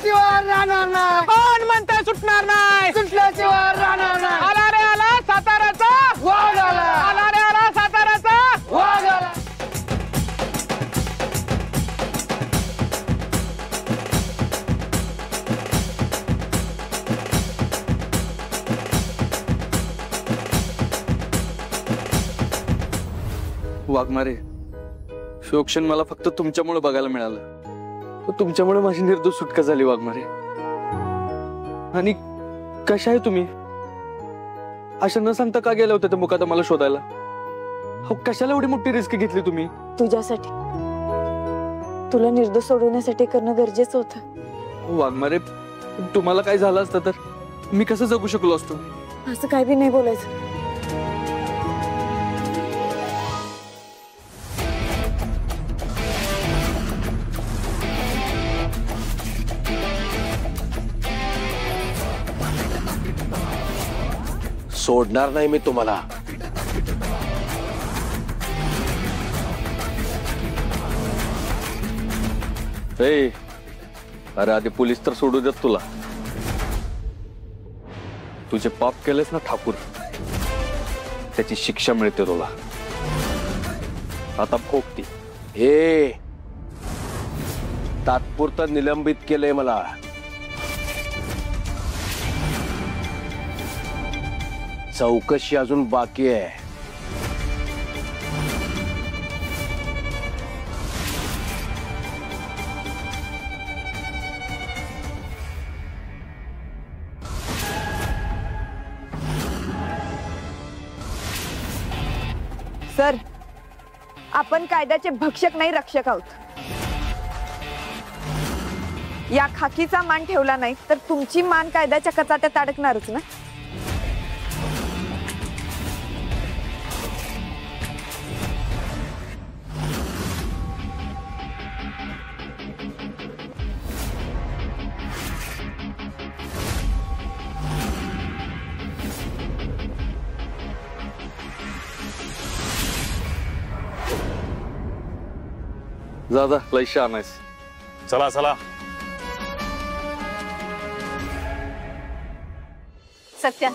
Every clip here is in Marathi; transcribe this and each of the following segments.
सुटल्याशिवाय राहणार नाही. कोण म्हणताय सुटणार नाही? सुटल्याशिवाय राहणार नाही. आला रे आला साताराचा वाघ आला. आला रे आला साताराचा वाघ आला. वाघमारे, शोक्षण मला फक्त तुमच्यामुळे बघायला मिळालं. तुमच्यामुळे माझी निर्दोष सुटका झाली वाघमारे. आणि कशा आहे तुम्ही? अशा न सांगता का गेला होता त्या मुकादमाला शोधायला? हो, कशाला एवढी मोठी रिस्क घेतली तुम्ही? तुझ्यासाठी, तुला निर्दोष सोडवण्यासाठी करणं गरजेचं होतं. वाघमारे, तुम्हाला काय झालं असतं तर मी कसं जगू शकलो असतो? असं काय बी नाही बोलायचं. सोडणार नाही मी तुम्हाला. अरे आधी पोलीस तर सोडू देत तुला. तुझे पाप केलेस ना ठाकूर, त्याची शिक्षा मिळते तुला. आता भोगती. हे तात्पुरतं निलंबित केलंय मला. चौकशी अजून बाकी आहे. सर, आपण कायद्याचे भक्षक नाही, रक्षक आहोत. या खाकीचा मान ठेवला नाही तर तुमची मान कायद्याच्या कचाट्यात अडकणारच ना. दादा लय शहाणा आहेस. चला चला. सत्या,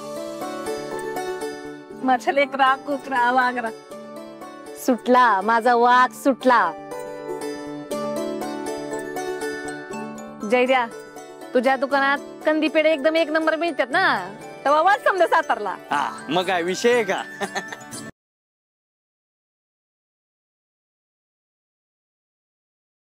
माझा लेकरा कुत्रा वागरा सुटला, माझा वाघ सुटला. जयद्या, तुझ्या दुकानात कंदी पेढे एकदम एक नंबर मिळतात ना, तेव्हा वाच समजा सातारला. मग काय विषय आहे का?